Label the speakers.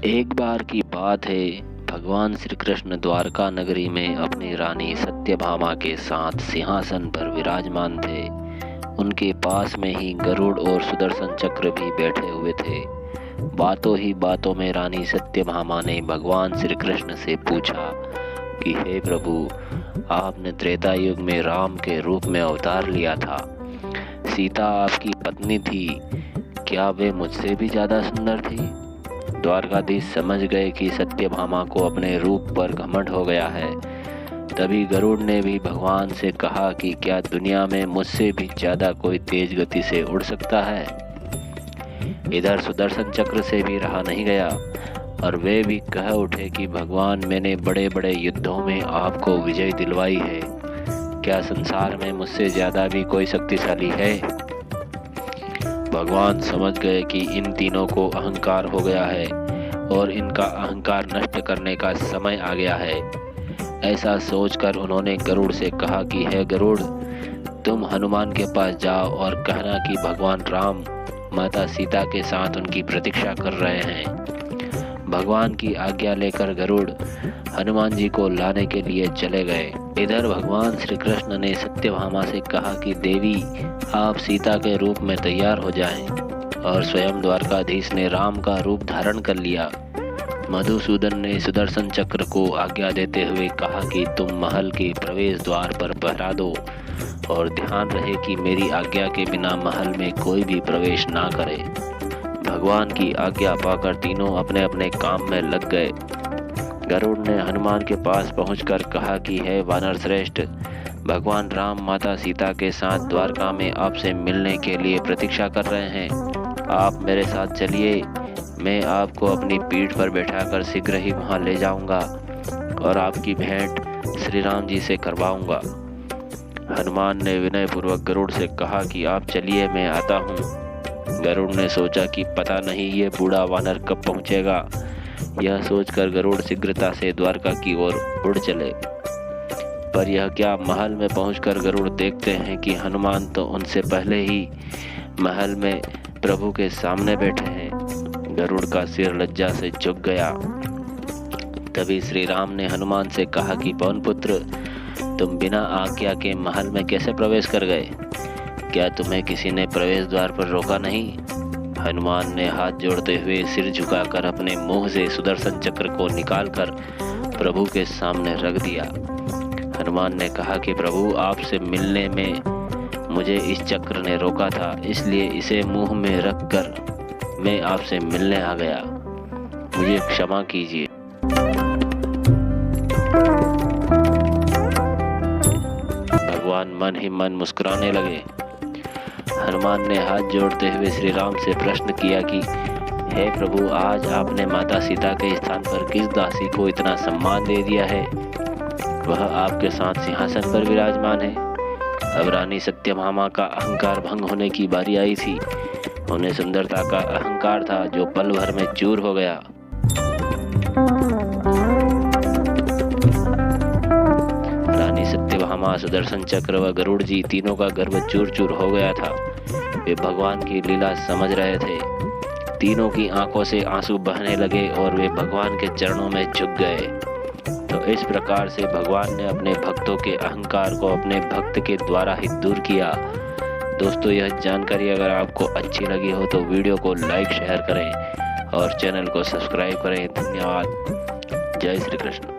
Speaker 1: एक बार की बात है, भगवान श्री कृष्ण द्वारका नगरी में अपनी रानी सत्यभामा के साथ सिंहासन पर विराजमान थे। उनके पास में ही गरुड़ और सुदर्शन चक्र भी बैठे हुए थे। बातों ही बातों में रानी सत्यभामा ने भगवान श्री कृष्ण से पूछा कि हे प्रभु, आपने त्रेता युग में राम के रूप में अवतार लिया था। सीता आपकी पत्नी थी, क्या वे मुझसे भी ज़्यादा सुंदर थी? द्वारकाधीश समझ गए कि सत्यभामा को अपने रूप पर घमंड हो गया है। तभी गरुड़ ने भी भगवान से कहा कि क्या दुनिया में मुझसे भी ज़्यादा कोई तेज गति से उड़ सकता है? इधर सुदर्शन चक्र से भी रहा नहीं गया और वे भी कह उठे कि भगवान, मैंने बड़े बड़े युद्धों में आपको विजय दिलवाई है, क्या संसार में मुझसे ज़्यादा भी कोई शक्तिशाली है? भगवान समझ गए कि इन तीनों को अहंकार हो गया है और इनका अहंकार नष्ट करने का समय आ गया है। ऐसा सोचकर उन्होंने गरुड़ से कहा कि हे गरुड़, तुम हनुमान के पास जाओ और कहना कि भगवान राम माता सीता के साथ उनकी प्रतीक्षा कर रहे हैं। भगवान की आज्ञा लेकर गरुड़ हनुमान जी को लाने के लिए चले गए। इधर भगवान श्री कृष्ण ने सत्यभामा से कहा कि देवी, आप सीता के रूप में तैयार हो जाएं, और स्वयं द्वारकाधीश ने राम का रूप धारण कर लिया। मधुसूदन ने सुदर्शन चक्र को आज्ञा देते हुए कहा कि तुम महल के प्रवेश द्वार पर पहरा दो और ध्यान रहे कि मेरी आज्ञा के बिना महल में कोई भी प्रवेश ना करे। भगवान की आज्ञा पाकर तीनों अपने अपने काम में लग गए। गरुड़ ने हनुमान के पास पहुंचकर कहा कि हे वानर श्रेष्ठ, भगवान राम माता सीता के साथ द्वारका में आपसे मिलने के लिए प्रतीक्षा कर रहे हैं। आप मेरे साथ चलिए, मैं आपको अपनी पीठ पर बैठाकर शीघ्र ही वहां ले जाऊंगा और आपकी भेंट श्री राम जी से करवाऊंगा। हनुमान ने विनयपूर्वक गरुड़ से कहा कि आप चलिए, मैं आता हूँ। गरुड़ ने सोचा कि पता नहीं ये बूढ़ा वानर कब पहुंचेगा। यह सोचकर गरुड़ शीघ्रता से द्वारका की ओर उड़ चले। पर यह क्या, महल में पहुंचकर गरुड़ देखते हैं कि हनुमान तो उनसे पहले ही महल में प्रभु के सामने बैठे हैं। गरुड़ का सिर लज्जा से झुक गया। तभी श्री राम ने हनुमान से कहा कि पवन पुत्र, तुम बिना आज्ञा के महल में कैसे प्रवेश कर गए? क्या तुम्हें किसी ने प्रवेश द्वार पर रोका नहीं? हनुमान ने हाथ जोड़ते हुए सिर झुकाकर अपने मुंह से सुदर्शन चक्र को निकालकर प्रभु के सामने रख दिया। हनुमान ने कहा कि प्रभु, आपसे मिलने में मुझे इस चक्र ने रोका था, इसलिए इसे मुंह में रखकर मैं आपसे मिलने आ गया, मुझे क्षमा कीजिए। भगवान मन ही मन मुस्कुराने लगे। हनुमान ने हाथ जोड़ते हुए श्री राम से प्रश्न किया कि हे प्रभु, आज आपने माता सीता के स्थान पर किस दासी को इतना सम्मान दे दिया है? वह आपके साथ सिंहासन पर विराजमान है। अब रानी सत्यभामा का अहंकार भंग होने की बारी आई थी। उन्हें सुंदरता का अहंकार था जो पल भर में चूर हो गया। रानी सत्यभामा, सुदर्शन चक्र व गरुड़ जी तीनों का गर्व चूर चूर हो गया था। वे भगवान की लीला समझ रहे थे। तीनों की आंखों से आंसू बहने लगे और वे भगवान के चरणों में झुक गए। तो इस प्रकार से भगवान ने अपने भक्तों के अहंकार को अपने भक्त के द्वारा ही दूर किया। दोस्तों, यह जानकारी अगर आपको अच्छी लगी हो तो वीडियो को लाइक शेयर करें और चैनल को सब्सक्राइब करें। धन्यवाद। जय श्री कृष्ण।